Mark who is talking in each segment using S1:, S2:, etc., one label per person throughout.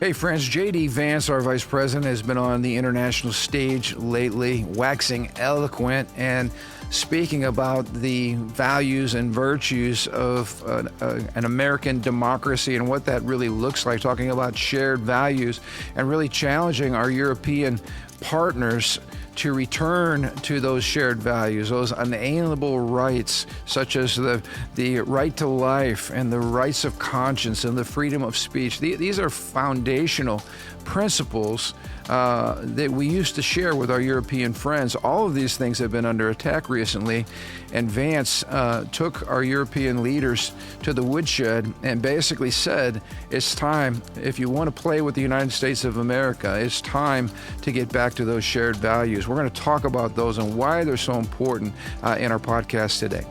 S1: Hey friends, J.D. Vance, our vice president, has been on the international stage lately, waxing eloquent and speaking about the values and virtues of an American democracy and what that really looks like, talking about shared values and really challenging our European partners to return to those shared values, those unalienable rights, such as the right to life and the rights of conscience and the freedom of speech. These are foundational principles that we used to share with our European friends. All of these things have been under attack recently, and Vance took our European leaders to the woodshed and basically said, it's time, if you want to play with the United States of America, it's time to get back to those shared values. We're going to talk about those and why they're so important in our podcast today.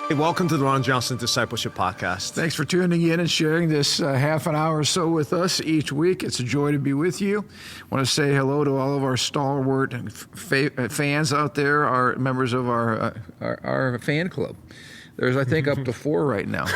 S2: Hey, welcome to the Ron Johnson Discipleship Podcast.
S1: Thanks for tuning in and sharing this half an hour or so with us each week. It's a joy to be with you. I want to say hello to all of our stalwart fans out there, our members of our fan club. There's, I think, up to 4 right now.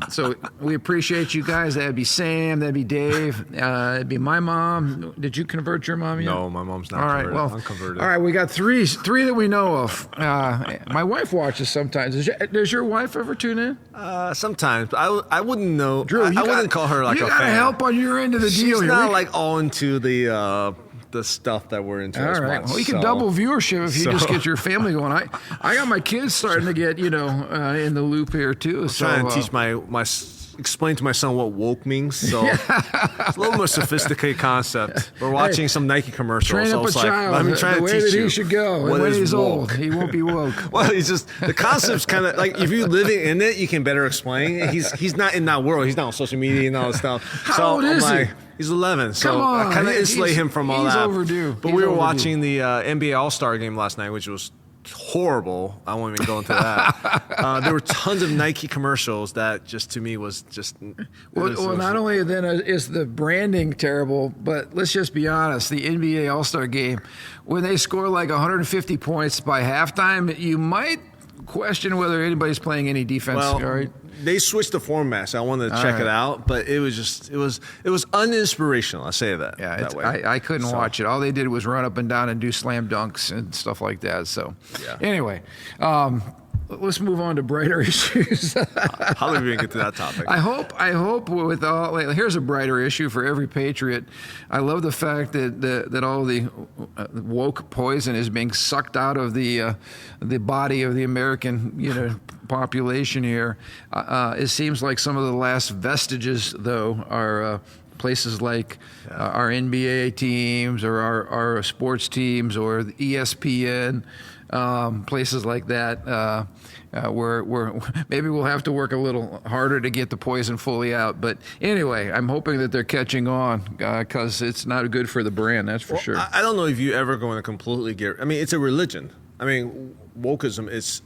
S1: So we appreciate you guys. That'd be Sam. That'd be Dave. It'd be my mom. Did you convert your mom yet?
S2: No, my mom's not converted. Well, I'm converted.
S1: All right, we got three that we know of. My wife watches sometimes. Does your wife ever tune in?
S2: Sometimes. I wouldn't know.
S1: Drew,
S2: I wouldn't call her like a fan.
S1: You got to help on your end of the deal
S2: She's
S1: here.
S2: not like all into the stuff that we're into.
S1: All right. Well, you can double viewership if you just get your family going. I got my kids starting to get in the loop here too.
S2: Trying to teach explain to my son what woke means. So it's a little more sophisticated concept. We're watching some Nike commercials.
S1: Train up a child
S2: let me try
S1: the
S2: to
S1: way
S2: teach
S1: that
S2: you
S1: he should go.
S2: what
S1: when
S2: is
S1: he's
S2: woke.
S1: old, he won't be woke.
S2: Well, it's just the concept's kind of like if you're living in it, you can better explain. He's not in that world. He's not on social media and all that stuff.
S1: How old is he?
S2: He's 11, so
S1: Come on.
S2: I kind of insulate him from all that.
S1: He's overdue.
S2: But we were watching the NBA All-Star game last night, which was horrible. I won't even go into that. There were tons of Nike commercials that just to me was just.
S1: Well, not only then is the branding terrible, but let's just be honest. The NBA All-Star game, when they score like 150 points by halftime, you might question whether anybody's playing any defense.
S2: Well,
S1: all right?
S2: They switched the format, so I wanted to check it out. But it was uninspirational. I say that.
S1: Yeah,
S2: that way.
S1: I couldn't watch it. All they did was run up and down and do slam dunks and stuff like that. So, Anyway, let's move on to brighter issues.
S2: How did we even get to that topic?
S1: I hope with all, here's a brighter issue for every patriot. I love the fact that all the woke poison is being sucked out of the body of the American population here. It seems like some of the last vestiges, though, are places like our NBA teams or our sports teams or the ESPN, places like that. Where maybe we'll have to work a little harder to get the poison fully out. But anyway, I'm hoping that they're catching on because it's not good for the brand, that's for sure.
S2: I don't know if you're ever going to completely get. I mean, it's a religion. I mean, wokeism it's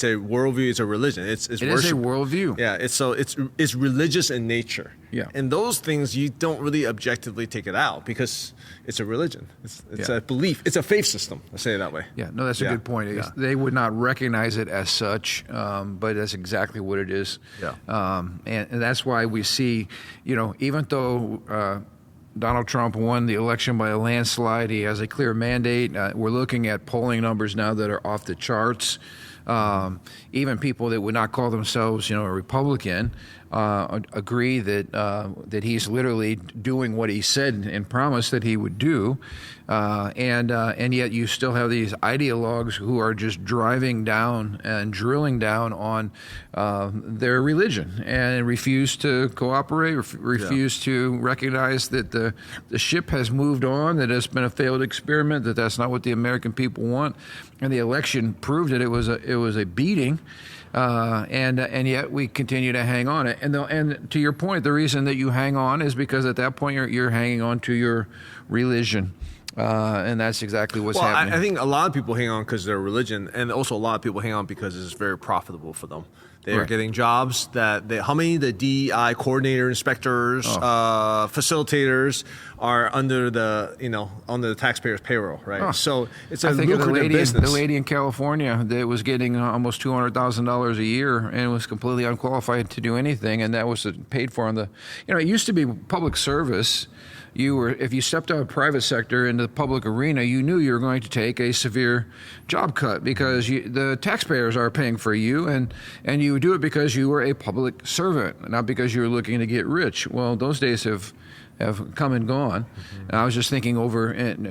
S2: a worldview. It's a religion. It is a
S1: worldview.
S2: Yeah. It's religious in nature.
S1: Yeah.
S2: And those things you don't really objectively take it out because it's a religion. It's a belief. It's a faith system. I say it that way.
S1: Yeah. No, that's a good point. Yeah. They would not recognize it as such, but that's exactly what it is.
S2: Yeah.
S1: And that's why we see, even though Donald Trump won the election by a landslide, he has a clear mandate. We're looking at polling numbers now that are off the charts. Even people that would not call themselves, a Republican, agree that he's literally doing what he said and promised that he would do, and yet you still have these ideologues who are just driving down and drilling down on their religion and refuse to cooperate, refuse to recognize that the ship has moved on, that it's been a failed experiment, that that's not what the American people want, and the election proved it. It was a beating. And yet we continue to hang on. And to your point, the reason that you hang on is because at that point you're hanging on to your religion. And that's exactly what's happening.
S2: I think a lot of people hang on because their religion, and also a lot of people hang on because it's very profitable for them. They are getting jobs how many the DEI coordinator, inspectors, facilitators are under the taxpayers' payroll, right?
S1: Oh.
S2: So it's a
S1: think
S2: lucrative
S1: of the
S2: business.
S1: lady in California that was getting almost $200,000 a year and was completely unqualified to do anything, and that was paid for on the. It used to be public service. If you stepped out of private sector into the public arena, you knew you were going to take a severe job cut because the taxpayers are paying for you, and you would do it because you were a public servant, not because you were looking to get rich. Well, those days have come and gone. And I was just thinking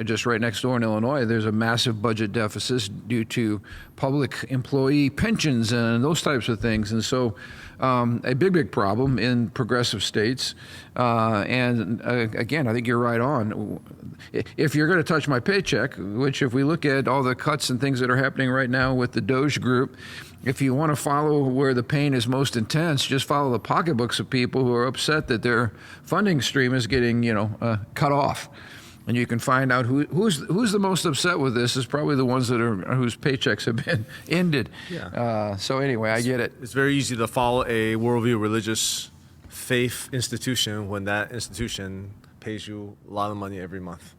S1: just right next door in Illinois, there's a massive budget deficit due to public employee pensions and those types of things. And so a big problem in progressive states. Again, I think you're right on. If you're going to touch my paycheck, which if we look at all the cuts and things that are happening right now with the Doge group, if you want to follow where the pain is most intense, just follow the pocketbooks of people who are upset that their funding stream is getting, cut off. And you can find out who's the most upset with this is probably the ones whose paychecks have been ended.
S2: Yeah.
S1: So anyway, I get it.
S2: It's very easy to follow a worldview, religious faith institution when that institution pays you a lot of money every month.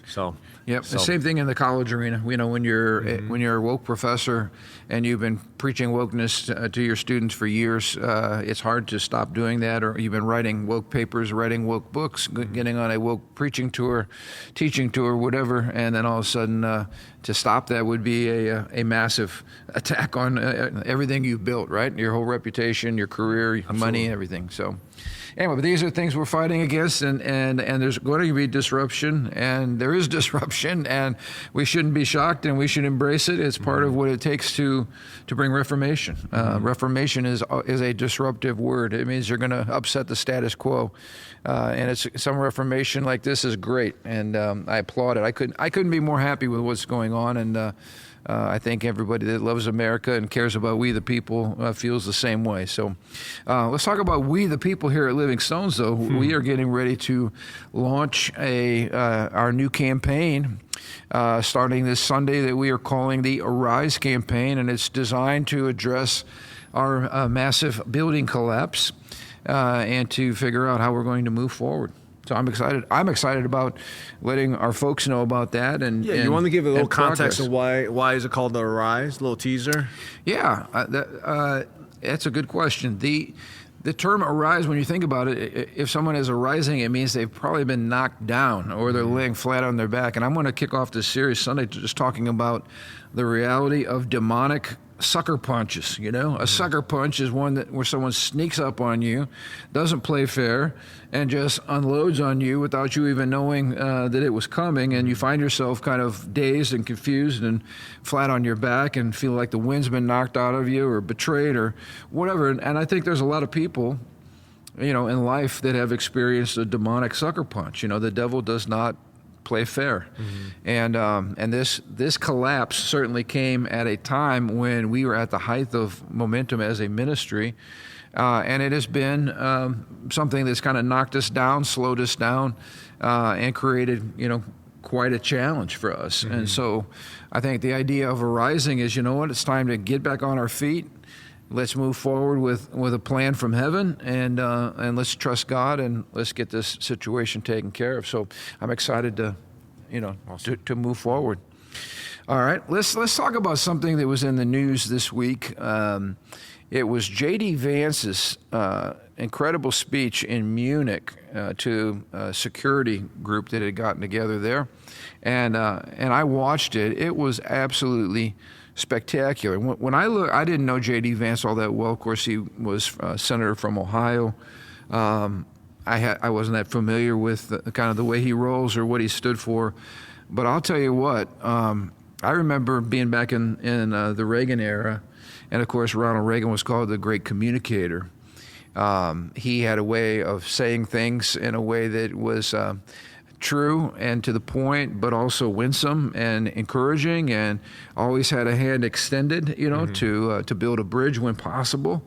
S2: So.
S1: Yep. The same thing in the college arena. When you're a woke professor and you've been preaching wokeness to your students for years, it's hard to stop doing that. Or you've been writing woke papers, writing woke books, getting on a woke preaching tour, teaching tour, whatever, and then all of a sudden to stop that would be a massive attack on everything you've built, right? Your whole reputation, your career, your money, everything. So. Anyway, but these are things we're fighting against, and there's going to be disruption, and there is disruption, and we shouldn't be shocked, and we should embrace it. It's part of what it takes to bring reformation. Reformation is a disruptive word. It means you're going to upset the status quo, and some reformation like this is great, and I applaud it. I couldn't be more happy with what's going on, and I think everybody that loves America and cares about we the people feels the same way. So let's talk about we the people here at Living Stones, though. We are getting ready to launch our new campaign starting this Sunday that we are calling the Arise campaign, and it's designed to address our massive building collapse and to figure out how we're going to move forward. So I'm excited. I'm excited about letting our folks know about that. And
S2: you want to give a little context of why is it called the Arise? A little teaser.
S1: Yeah, that's a good question. The term arise, when you think about it, if someone is arising, it means they've probably been knocked down or they're laying flat on their back. And I'm going to kick off this series Sunday just talking about the reality of demonic sucker punches. A sucker punch is one where someone sneaks up on you, doesn't play fair, and just unloads on you without you even knowing that it was coming, and you find yourself kind of dazed and confused and flat on your back and feel like the wind's been knocked out of you or betrayed or whatever. And I think there's a lot of people, in life that have experienced a demonic sucker punch. The devil does not play fair. And this collapse certainly came at a time when we were at the height of momentum as a ministry, and it has been something that's kind of knocked us down, slowed us down, and created quite a challenge for us. And so I think the idea of arising is, it's time to get back on our feet. Let's move forward with a plan from heaven, and let's trust God, and let's get this situation taken care of. So I'm excited to, awesome. to move forward. All right, let's talk about something that was in the news this week. It was J.D. Vance's incredible speech in Munich to a security group that had gotten together there, and I watched it. It was absolutely spectacular. When I look, I didn't know J.D. Vance all that well. Of course, he was a senator from Ohio. I wasn't that familiar with kind of the way he rolls or what he stood for, but I'll tell you what. I remember being back in the Reagan era, and of course Ronald Reagan was called the great communicator. He had a way of saying things in a way that was true and to the point, but also winsome and encouraging, and always had a hand extended, to build a bridge when possible.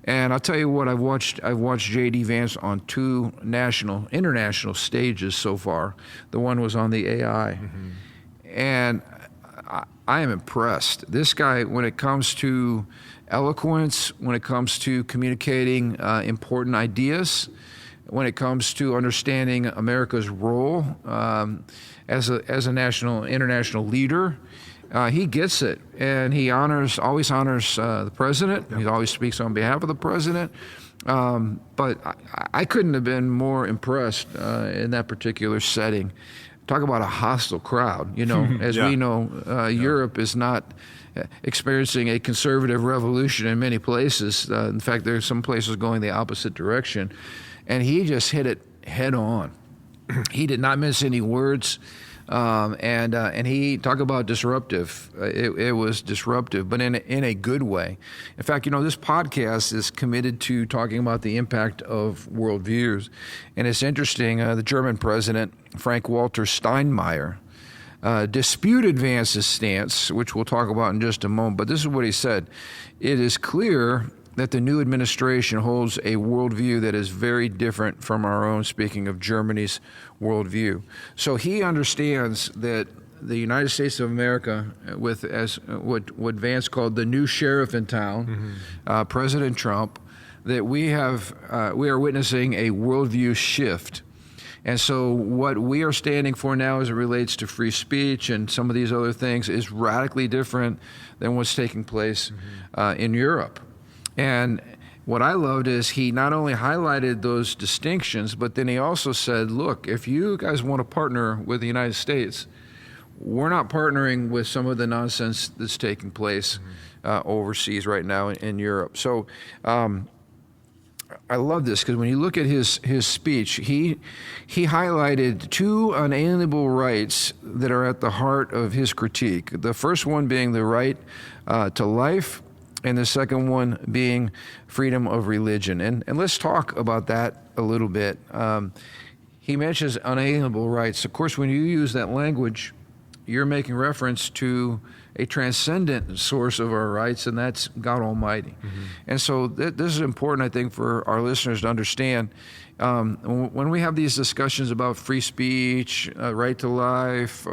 S1: And I'll tell you what, I've watched J.D. Vance on 2 international stages so far. The one was on the AI. And I am impressed. This guy, when it comes to eloquence, when it comes to communicating important ideas, when it comes to understanding America's role as a international leader, he gets it, and he always honors the president. He always speaks on behalf of the president. But I couldn't have been more impressed in that particular setting. Talk about a hostile crowd. As we know, Europe is not experiencing a conservative revolution in many places. In fact, there are some places going the opposite direction. And he just hit it head on. He did not miss any words. And he talked about disruptive. It was disruptive, but in a good way. In fact, this podcast is committed to talking about the impact of worldviews. And it's interesting, the German president, Frank-Walter Steinmeier, disputed Vance's stance, which we'll talk about in just a moment. But this is what he said. It is clear that the new administration holds a worldview that is very different from our own, speaking of Germany's worldview. So he understands that the United States of America, with as what Vance called the new sheriff in town, President Trump, that we are witnessing a worldview shift. And so what we are standing for now as it relates to free speech and some of these other things is radically different than what's taking place in Europe. And what I loved is he not only highlighted those distinctions, but then he also said, look, if you guys want to partner with the United States, we're not partnering with some of the nonsense that's taking place overseas right now in Europe. So I love this because when you look at his speech, he highlighted 2 unalienable rights that are at the heart of his critique. The first one being the right to life, and the second one being freedom of religion. And let's talk about that a little bit. He mentions unalienable rights. Of course, when you use that language, you're making reference to a transcendent source of our rights, and that's God Almighty. And so this is important, I think, for our listeners to understand. When we have these discussions about free speech, right to life,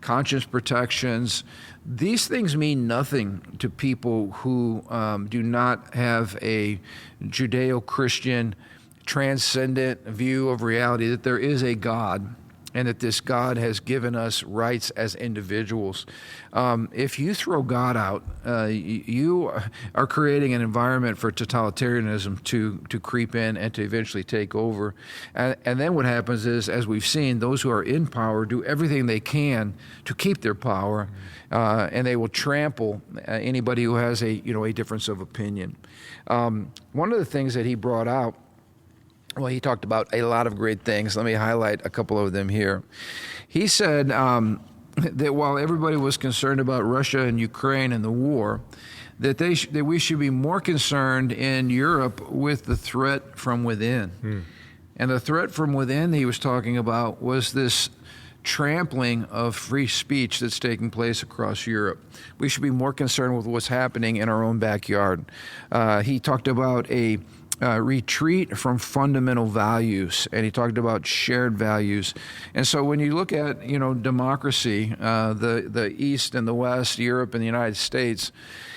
S1: conscience protections, these things mean nothing to people who do not have a Judeo-Christian transcendent view of reality, that there is a God and that this God has given us rights as individuals. If you throw God out, you are creating an environment for totalitarianism to creep in and to eventually take over. And then what happens is, as we've seen, those who are in power do everything they can to keep their power, and they will trample anybody who has a difference of opinion. One of the things that he brought out, well, he talked about a lot of great things. Let me highlight a couple of them here. He said that while everybody was concerned about Russia and Ukraine and the war, that we should be more concerned in Europe with the threat from within. And the threat from within he was talking about was this trampling of free speech that's taking place across Europe. We should be more concerned with what's happening in our own backyard. He talked about a retreat from fundamental values, and he talked about shared values. And so when you look at democracy, the East and the West, Europe and the United States,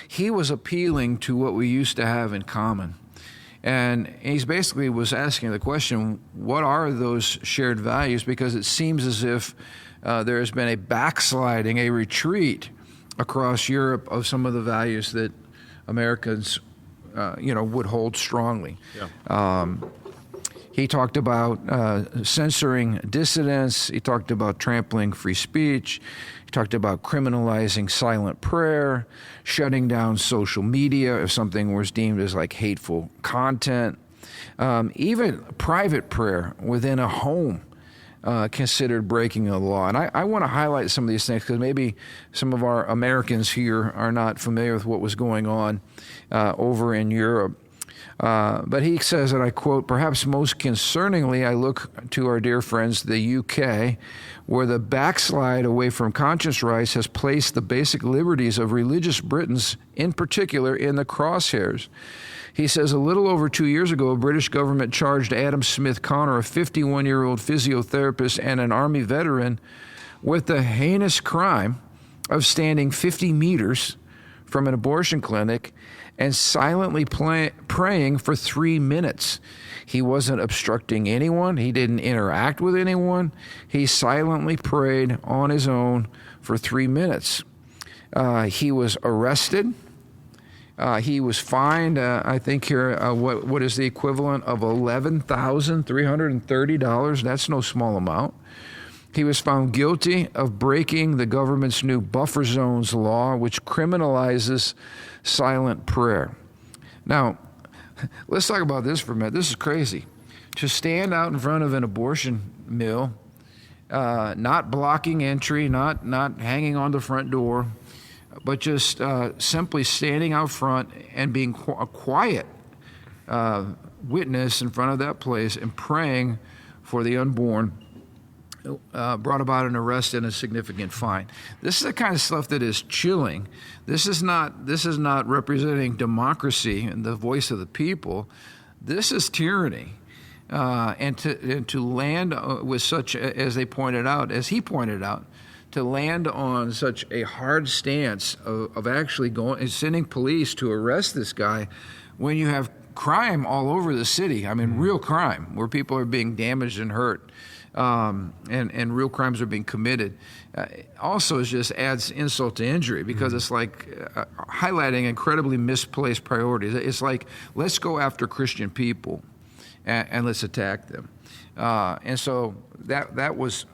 S1: he was appealing to what we used to have in common. And he's basically was asking the question, what are those shared values? Because it seems as if there has been a backsliding, a retreat across Europe of some of the values that Americans would hold strongly. He talked about censoring dissidents. He talked about trampling free speech. He talked about criminalizing silent prayer, shutting down social media if something was deemed as like hateful content. Even private prayer within a home considered breaking a law. And I want to highlight some of these things because maybe some of our Americans here are not familiar with what was going on over in Europe. But he says, and I quote, "Perhaps most concerningly, I look to our dear friends, the UK, where the backslide away from conscience rights has placed the basic liberties of religious Britons, in particular, in the crosshairs." He says, a little over 2 years ago, a British government charged Adam Smith Connor, a 51-year-old physiotherapist and an Army veteran, with the heinous crime of standing 50 meters from an abortion clinic and silently praying for 3 minutes. He wasn't obstructing anyone. He didn't interact with anyone. He silently prayed on his own for 3 minutes. He was arrested. He was fined, I think here, what is the equivalent of $11,330. That's no small amount. He was found guilty of breaking the government's new buffer zones law, which criminalizes silent prayer. Now, let's talk about this for a minute. This is crazy. To stand out in front of an abortion mill, not blocking entry, not hanging on the front door, but just simply standing out front and being a quiet witness in front of that place and praying for the unborn, brought about an arrest and a significant fine. This is the kind of stuff that is chilling. This is not representing democracy and the voice of the people. This is tyranny. And to land with such, as he pointed out, to land on such a hard stance of actually sending police to arrest this guy when you have crime all over the city. I mean, real crime, where people are being damaged and hurt. And real crimes are being committed. Also, it just adds insult to injury, because it's like highlighting incredibly misplaced priorities. It's like, let's go after Christian people and let's attack them. And so that was,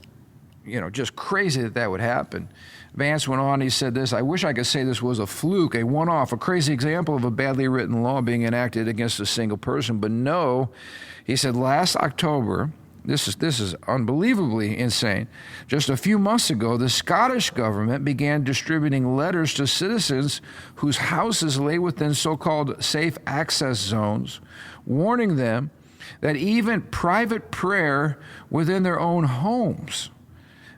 S1: just crazy that would happen. Vance went on, he said this, "I wish I could say this was a fluke, a one-off, a crazy example of a badly written law being enacted against a single person. But no," he said, "last October," This is unbelievably insane. Just a few months ago, the Scottish government began distributing letters to citizens whose houses lay within so-called safe access zones, warning them that even private prayer within their own homes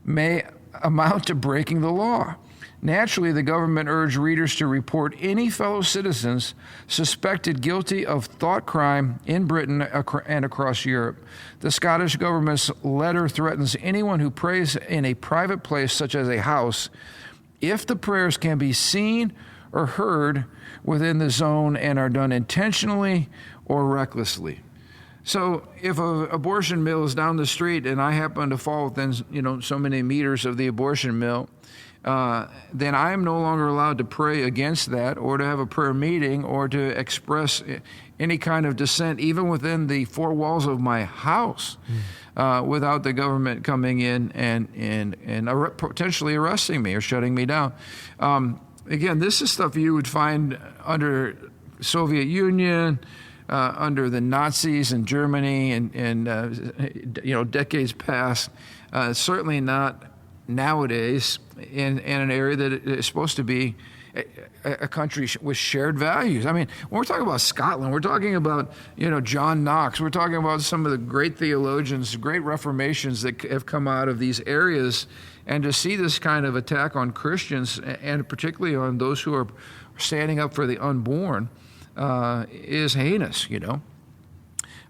S1: may amount to breaking the law. Naturally, the government urged readers to report any fellow citizens suspected guilty of thought crime in Britain and across Europe. The Scottish government's letter threatens anyone who prays in a private place, such as a house, if the prayers can be seen or heard within the zone and are done intentionally or recklessly. So if an abortion mill is down the street and I happen to fall within, so many meters of the abortion mill, then I am no longer allowed to pray against that, or to have a prayer meeting, or to express any kind of dissent, even within the four walls of my house, without the government coming in and potentially arresting me or shutting me down. Again, this is stuff you would find under Soviet Union, under the Nazis in Germany, and decades past. Certainly not nowadays in an area that is supposed to be a country with shared values. I mean, when we're talking about Scotland, we're talking about, John Knox. We're talking about some of the great theologians, great reformations that have come out of these areas. And to see this kind of attack on Christians, and particularly on those who are standing up for the unborn, is heinous,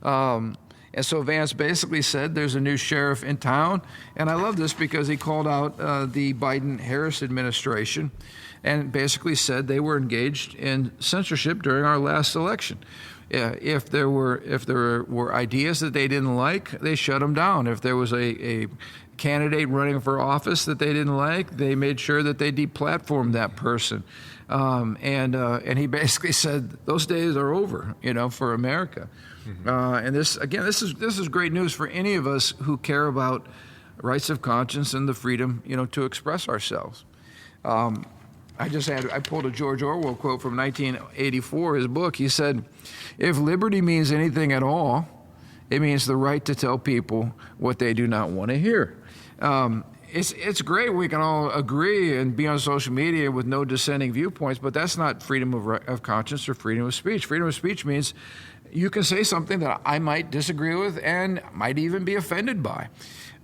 S1: And so Vance basically said there's a new sheriff in town. And I love this because he called out the Biden-Harris administration and basically said they were engaged in censorship during our last election. If there were ideas that they didn't like, they shut them down. If there was a candidate running for office that they didn't like, they made sure that they deplatformed that person. And he basically said those days are over, for America. Mm-hmm. And this is great news for any of us who care about rights of conscience and the freedom, to express ourselves. I pulled a George Orwell quote from 1984, his book. He said, "If liberty means anything at all, it means the right to tell people what they do not want to hear." it's great. We can all agree and be on social media with no dissenting viewpoints, but that's not freedom of conscience or freedom of speech. Freedom of speech means you can say something that I might disagree with and might even be offended by.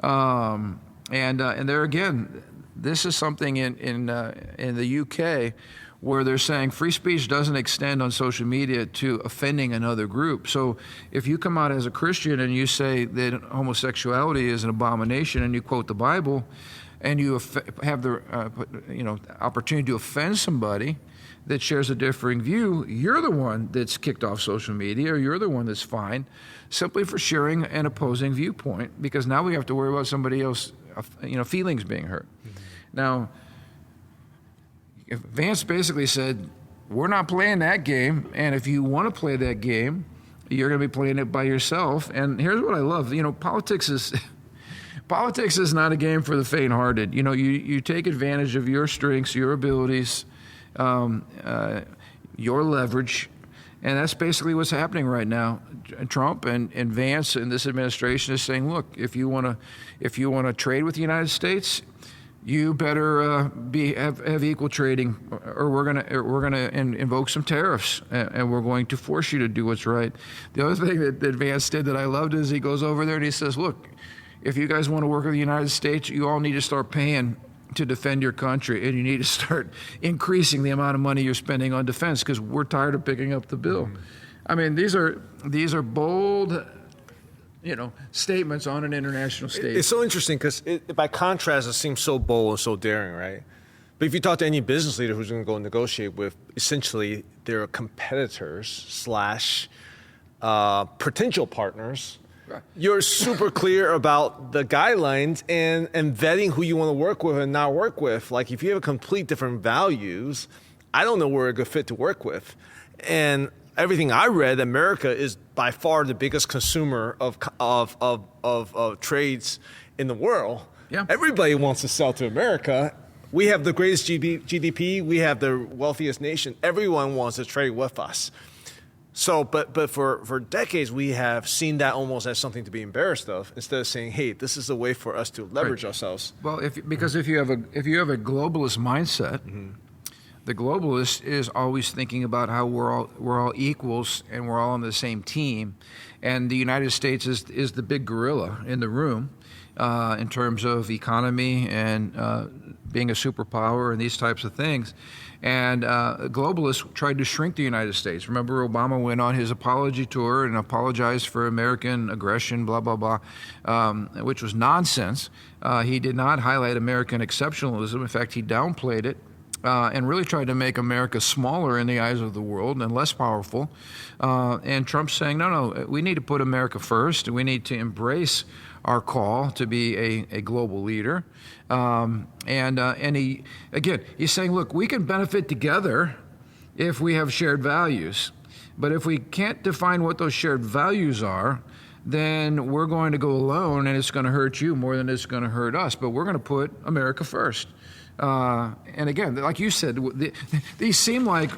S1: And there again, this is something in the UK where they're saying free speech doesn't extend on social media to offending another group. So if you come out as a Christian and you say that homosexuality is an abomination and you quote the Bible and you have the opportunity to offend somebody that shares a differing view, you're the one that's kicked off social media, or you're the one that's fined simply for sharing an opposing viewpoint, because now we have to worry about somebody else, feelings being hurt. Mm-hmm. Now, Vance basically said, we're not playing that game, and if you want to play that game, you're going to be playing it by yourself. And here's what I love. Politics is not a game for the faint-hearted. You take advantage of your strengths, your abilities, your leverage, and that's basically what's happening right now. Trump and Vance and this administration is saying, look, if you want to trade with the United States, you better have equal trading, or we're gonna invoke some tariffs, and we're going to force you to do what's right. The other thing that Vance did that I loved is he goes over there and he says, look, if you guys want to work with the United States, you all need to start paying to defend your country, and you need to start increasing the amount of money you're spending on defense, because we're tired of picking up the bill. Mm-hmm. I mean, these are bold statements on an international stage.
S2: It's so interesting because by contrast, it seems so bold and so daring, right? But if you talk to any business leader who's going to go negotiate with essentially their competitors / potential partners, right, you're super clear about the guidelines and vetting who you want to work with and not work with. Like if you have complete different values, I don't know where a good fit to work with. And everything I read, America is by far the biggest consumer of trades in the world. Yeah. Everybody wants to sell to America. We have the greatest GDP. We have the wealthiest nation. Everyone wants to trade with us. So, but for decades, we have seen that almost as something to be embarrassed of, instead of saying, "Hey, this is a way for us to leverage ourselves."
S1: Well, because if you have a globalist mindset. Mm-hmm. The globalist is always thinking about how we're all equals and we're all on the same team, and the United States is the big gorilla in the room in terms of economy and being a superpower and these types of things. And globalists tried to shrink the United States. Remember, Obama went on his apology tour and apologized for American aggression, blah, blah, blah, which was nonsense. He did not highlight American exceptionalism. In fact, he downplayed it. And really tried to make America smaller in the eyes of the world and less powerful. And Trump's saying, no, we need to put America first. We need to embrace our call to be a global leader. And he's saying, look, we can benefit together if we have shared values. But if we can't define what those shared values are, then we're going to go alone, and it's going to hurt you more than it's going to hurt us. But we're going to put America first. And again, like you said, these seem like,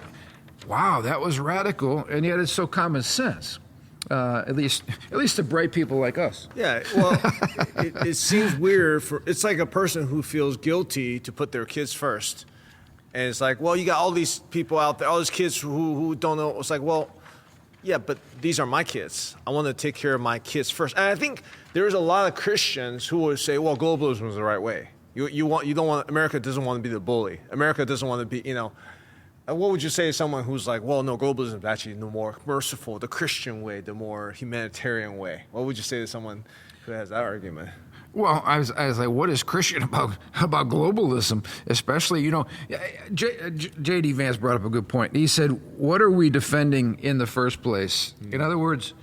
S1: wow, that was radical, and yet it's so common sense. At least to bright people like us.
S2: Yeah, well, it seems weird. It's like a person who feels guilty to put their kids first, and it's like, well, you got all these people out there, all these kids who don't know. It's like, well, yeah, but these are my kids. I want to take care of my kids first. And I think there's a lot of Christians who would say, well, globalism is the right way. America doesn't want to be the bully. America doesn't want to be, what would you say to someone who's like, well, no, globalism is actually the more merciful, the Christian way, the more humanitarian way? What would you say to someone who has that argument?
S1: Well, I was like, what is Christian about globalism? Especially, J.D. Vance brought up a good point. He said, what are we defending in the first place? Mm-hmm. In other words,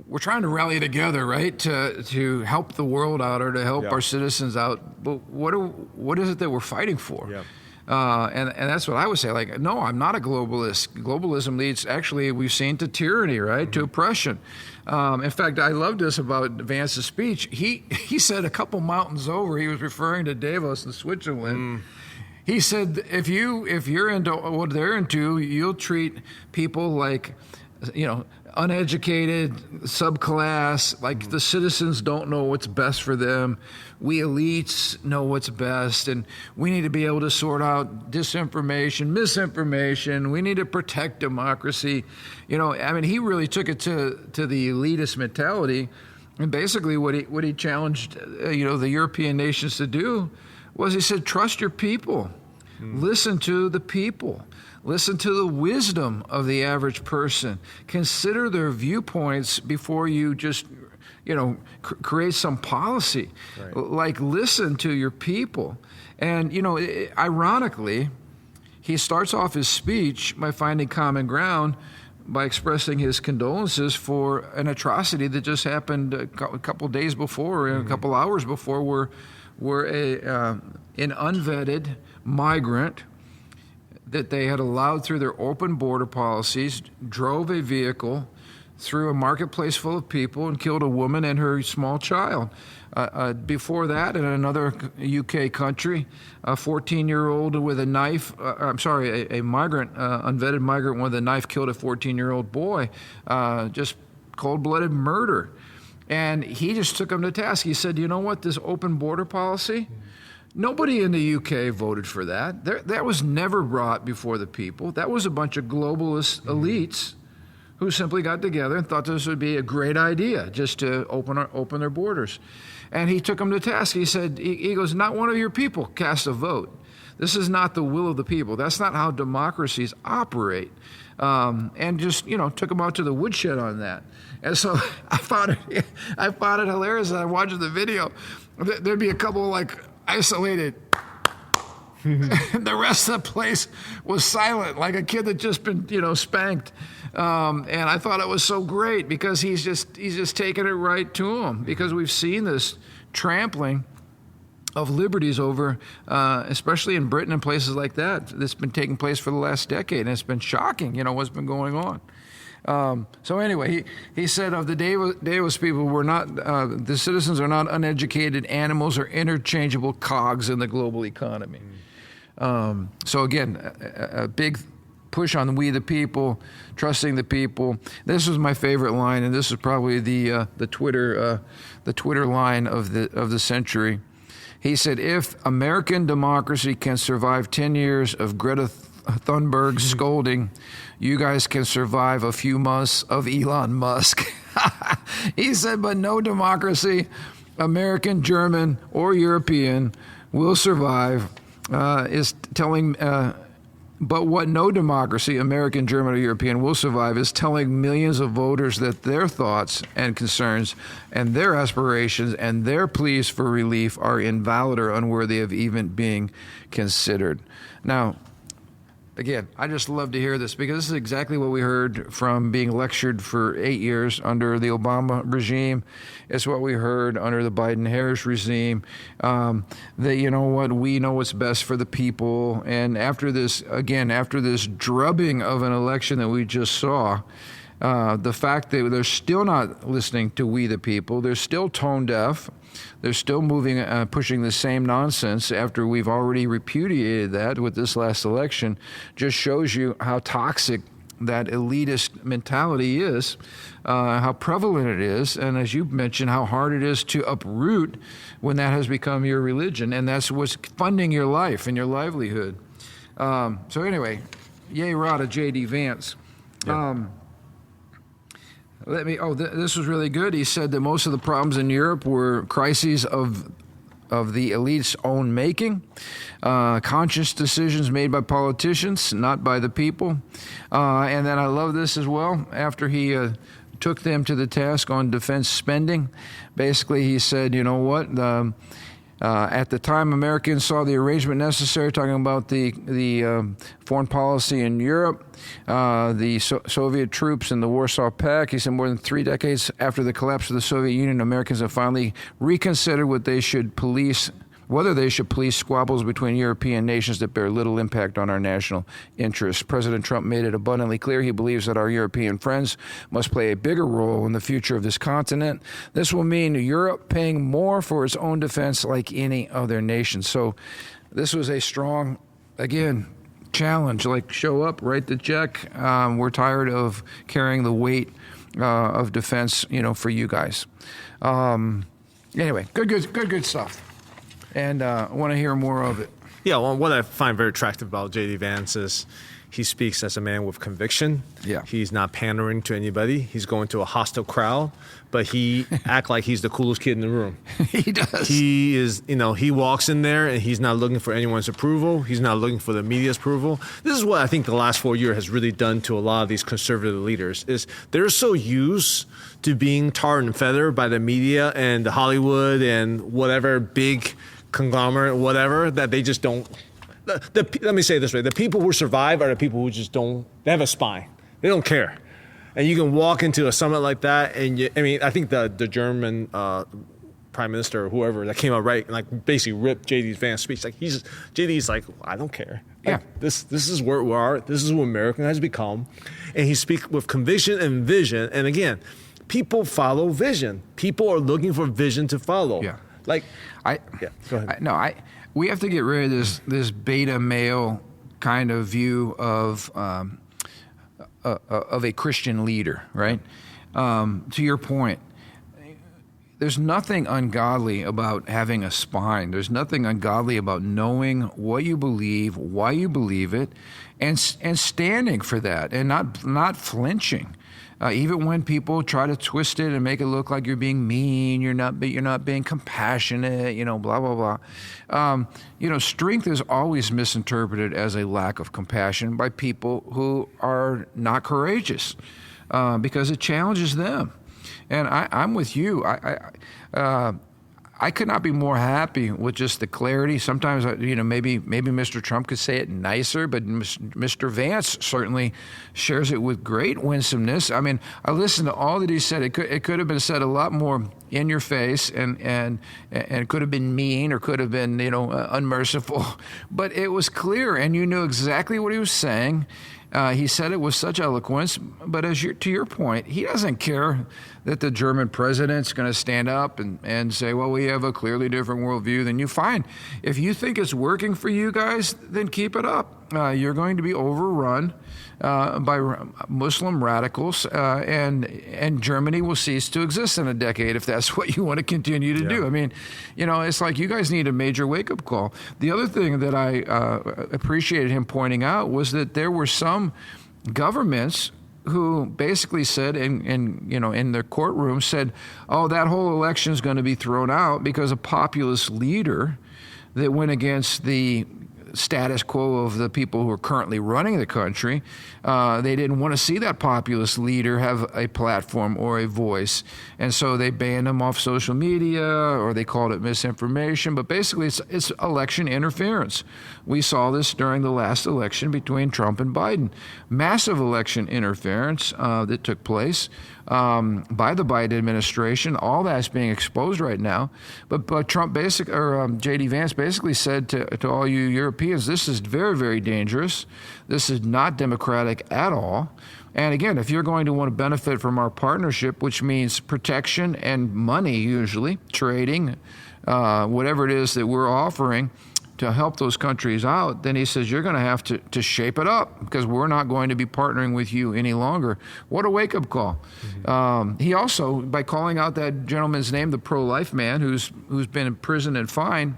S1: we're trying to rally together, right, to help the world out or to help our citizens out. But what is it that we're fighting for? Yeah. And that's what I would say. Like, no, I'm not a globalist. Globalism leads, actually, we've seen to tyranny, right, to oppression. In fact, I love this about Vance's speech. He said a couple mountains over, he was referring to Davos in Switzerland. He said, if you're into what they're into, you'll treat people like uneducated, subclass, like the citizens don't know what's best for them. We elites know what's best, and we need to be able to sort out disinformation, misinformation. We need to protect democracy. He really took it to the elitist mentality, and basically what he challenged, the European nations to do was he said, trust your people, listen to the people. Listen to the wisdom of the average person. Consider their viewpoints before you just, create some policy. Right. Like, listen to your people. And, ironically, he starts off his speech by finding common ground by expressing his condolences for an atrocity that just happened a couple days before, a couple hours before, where an unvetted migrant that they had allowed through their open border policies drove a vehicle through a marketplace full of people and killed a woman and her small child. Before that, in another UK country, a 14-year-old with a knife, a migrant, unvetted migrant with a knife killed a 14-year-old boy, just cold-blooded murder. And he just took him to task. He said, you know what, this open border policy, nobody in the UK voted for that. That was never brought before the people. That was a bunch of globalist elites who simply got together and thought this would be a great idea just to open their borders. And he took them to task. He said, he goes, not one of your people cast a vote. This is not the will of the people. That's not how democracies operate. And just, took them out to the woodshed on that. And so I found it hilarious. I watched the video. There'd be a couple isolated. The rest of the place was silent, like a kid that just been, spanked. And I thought it was so great because he's just taking it right to him, because we've seen this trampling of liberties over, especially in Britain and places like that. That's been taking place for the last decade, and it's been shocking, what's been going on. So anyway, he said of the Davos people, the citizens are not uneducated animals or interchangeable cogs in the global economy. So again, a big push on we the people, trusting the people. This was my favorite line, and this is probably the Twitter line of the century. He said, if American democracy can survive 10 years of Greta Thunberg scolding, you guys can survive a few months of Elon Musk. He said, but no democracy, American, German, or European, will survive, but what no democracy, American, German, or European, will survive is telling millions of voters that their thoughts and concerns and their aspirations and their pleas for relief are invalid or unworthy of even being considered. Now, again, I just love to hear this, because this is exactly what we heard from being lectured for 8 years under the Obama regime. It's what we heard under the Biden-Harris regime, that, we know what's best for the people. And after this drubbing of an election that we just saw, the fact that they're still not listening to we the people, they're still tone deaf, they're still pushing the same nonsense after we've already repudiated that with this last election, just shows you how toxic that elitist mentality is, how prevalent it is, and as you mentioned, how hard it is to uproot when that has become your religion, and that's what's funding your life and your livelihood. So anyway, yay rada J.D. Vance. Yeah. This was really good. He said that most of the problems in Europe were crises of the elite's own making, conscious decisions made by politicians, not by the people. And then I love this as well. After he took them to the task on defense spending, basically he said, you know what, at the time Americans saw the arrangement necessary, talking about the foreign policy in Europe, the Soviet troops in the Warsaw Pact. He said more than 3 decades after the collapse of the Soviet Union, Americans have finally reconsidered whether they should police squabbles between European nations that bear little impact on our national interests. President Trump made it abundantly clear he believes that our European friends must play a bigger role in the future of this continent. This will mean Europe paying more for its own defense like any other nation. So this was a strong, again, challenge, like show up, write the check. We're tired of carrying the weight of defense, for you guys. Anyway, good stuff. And I want to hear more of it.
S2: Yeah, well, what I find very attractive about J.D. Vance is he speaks as a man with conviction.
S1: Yeah.
S2: He's not pandering to anybody. He's going to a hostile crowd, but he act like he's the coolest kid in the room.
S1: He does.
S2: He is, he walks in there and he's not looking for anyone's approval. He's not looking for the media's approval. This is what I think the last 4 years has really done to a lot of these conservative leaders is they're so used to being tarred and feathered by the media and the Hollywood and whatever big conglomerate, whatever, that they just don't. Let me say it this way. The people who survive are the people who just don't, they have a spine. They don't care. And you can walk into a summit like that and I think the German prime minister or whoever that came out right and like basically ripped JD's Vance speech. Like JD's like, I don't care. Like,
S1: Yeah.
S2: This is where we are. This is what America has become. And he speaks with conviction and vision. And again, people follow vision. People are looking for vision to follow.
S1: Yeah.
S2: Go ahead.
S1: We have to get rid of this beta male kind of view of a Christian leader, right? To your point, there's nothing ungodly about having a spine. There's nothing ungodly about knowing what you believe, why you believe it, and standing for that, and not flinching. Even when people try to twist it and make it look like you're being mean, you're not being compassionate, blah blah blah. Strength is always misinterpreted as a lack of compassion by people who are not courageous, because it challenges them. And I'm with you. I could not be more happy with just the clarity. Sometimes, maybe Mr. Trump could say it nicer, but Mr. Vance certainly shares it with great winsomeness. I mean, I listened to all that he said. It could have been said a lot more in your face, and it could have been mean or could have been, unmerciful. But it was clear, and you knew exactly what he was saying. He said it with such eloquence, but to your point, he doesn't care that the German president's going to stand up and say, well, we have a clearly different worldview than you. Fine. If you think it's working for you guys, then keep it up. You're going to be overrun by Muslim radicals, and Germany will cease to exist in a decade if that's what you want to continue to do. I mean, it's like you guys need a major wake-up call. The other thing that I appreciated him pointing out was that there were some governments who basically said, in their courtroom said, oh, that whole election is going to be thrown out because a populist leader that went against the status quo of the people who are currently running the country. They didn't want to see that populist leader have a platform or a voice. And so they banned him off social media, or they called it misinformation. But basically, it's election interference. We saw this during the last election between Trump and Biden. Massive election interference that took place by the Biden administration. All that's being exposed right now. But Trump J.D. Vance basically said to all you Europeans, this is very, very dangerous. This is not democratic at all. And again, if you're going to want to benefit from our partnership, which means protection and money, usually trading, whatever it is that we're offering to help those countries out, then he says you're going to have to shape it up, because we're not going to be partnering with you any longer. What a wake-up call. Mm-hmm. He also, by calling out that gentleman's name, the pro-life man who's been in prison and fined,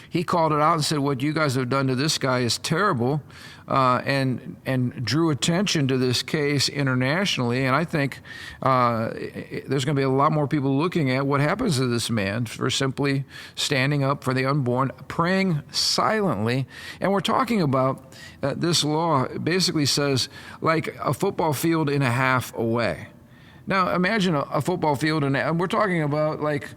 S1: he called it out and said, what you guys have done to this guy is terrible, and drew attention to this case internationally. And I think there's going to be a lot more people looking at what happens to this man for simply standing up for the unborn, praying silently. And we're talking about this law basically says like a football field and a half away. Now imagine a football field, and we're talking about like,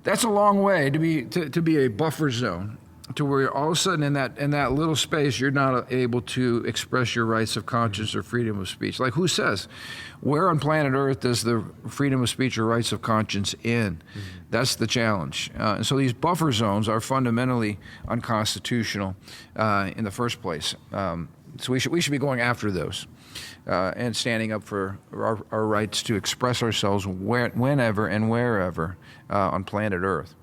S1: that's a long way to be a buffer zone, to where all of a sudden in that little space you're not able to express your rights of conscience or freedom of speech. Like, who says? Where on planet Earth does the freedom of speech or rights of conscience end? Mm-hmm. That's the challenge. And so these buffer zones are fundamentally unconstitutional in the first place. So we should be going after those. And standing up for our rights to express ourselves whenever and wherever on planet Earth.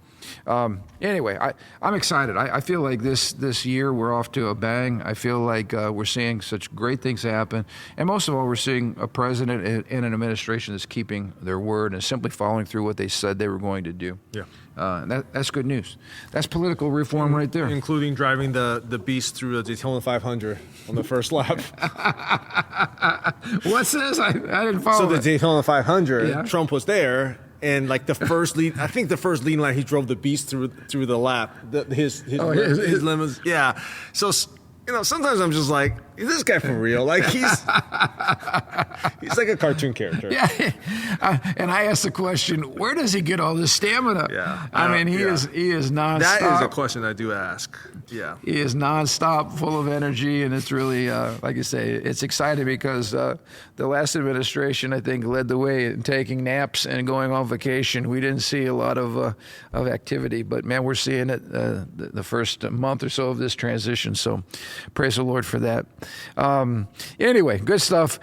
S1: Anyway, I'm excited. I feel like this year we're off to a bang. I feel like we're seeing such great things happen. And most of all, we're seeing a president and an administration that's keeping their word and simply following through what they said they were going to do.
S2: Yeah.
S1: That's good news. That's political reform right there.
S2: Including driving the beast through the Daytona 500 on the first lap.
S1: What's this? I didn't follow.
S2: So the
S1: it.
S2: Daytona 500,
S1: Yeah.
S2: Trump was there. And like the first lead, I think the first lead line, he drove the beast through the lap. His limits, yeah. So sometimes I'm just like, is this guy for real? Like he's like a cartoon character.
S1: Yeah. And I asked the question, where does he get all this stamina?
S2: Yeah.
S1: I mean, he is nonstop.
S2: That is a question I do ask. Yeah.
S1: He is nonstop, full of energy, and it's really, like you say, it's exciting because the last administration, I think, led the way in taking naps and going on vacation. We didn't see a lot of activity, but man, we're seeing it the first month or so of this transition. So praise the Lord for that. Anyway, good stuff.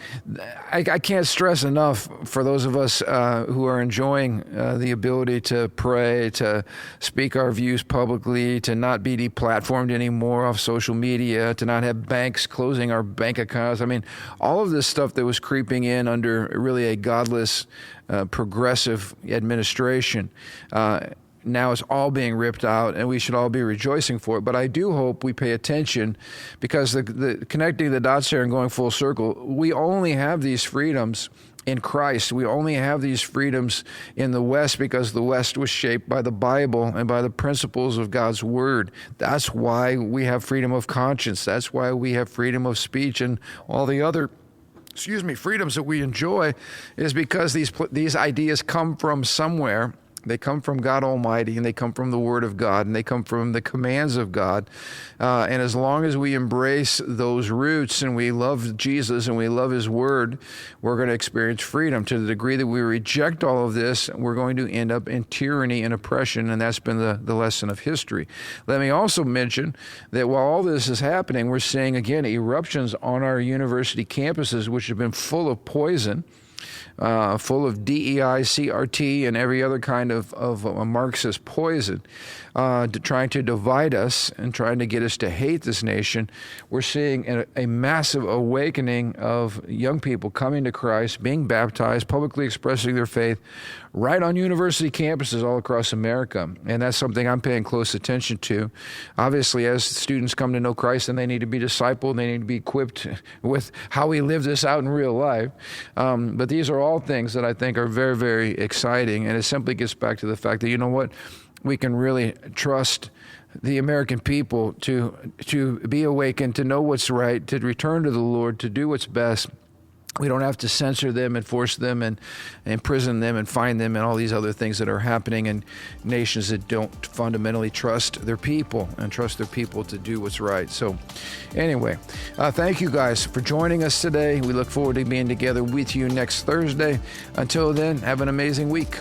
S1: I can't stress enough for those of us who are enjoying the ability to pray, to speak our views publicly, to not be deplatformed anymore off social media, to not have banks closing our bank accounts. I mean, all of this stuff that was creeping in under really a godless, progressive administration. Now it's all being ripped out, and we should all be rejoicing for it. But I do hope we pay attention, because the connecting the dots here and going full circle, we only have these freedoms in Christ. We only have these freedoms in the West because the West was shaped by the Bible and by the principles of God's Word. That's why we have freedom of conscience. That's why we have freedom of speech and all the other freedoms that we enjoy, is because these ideas come from somewhere. They come from God Almighty, and they come from the Word of God, and they come from the commands of God. And as long as we embrace those roots and we love Jesus and we love His Word, we're going to experience freedom. To the degree that we reject all of this, we're going to end up in tyranny and oppression, and that's been the lesson of history. Let me also mention that while all this is happening, we're seeing, again, eruptions on our university campuses, which have been full of poison, full of DEI, CRT, and every other kind of Marxist poison, trying to divide us and trying to get us to hate this nation. We're seeing a massive awakening of young people coming to Christ, being baptized, publicly expressing their faith right on university campuses all across America. And that's something I'm paying close attention to. Obviously, as students come to know Christ, then they need to be discipled, they need to be equipped with how we live this out in real life. But these are all things that I think are very, very exciting. And it simply gets back to the fact that, you know what, we can really trust the American people to be awakened, to know what's right, to return to the Lord, to do what's best. We don't have to censor them and force them and imprison them and fine them and all these other things that are happening in nations that don't fundamentally trust their people and trust their people to do what's right. So anyway, thank you guys for joining us today. We look forward to being together with you next Thursday. Until then, have an amazing week.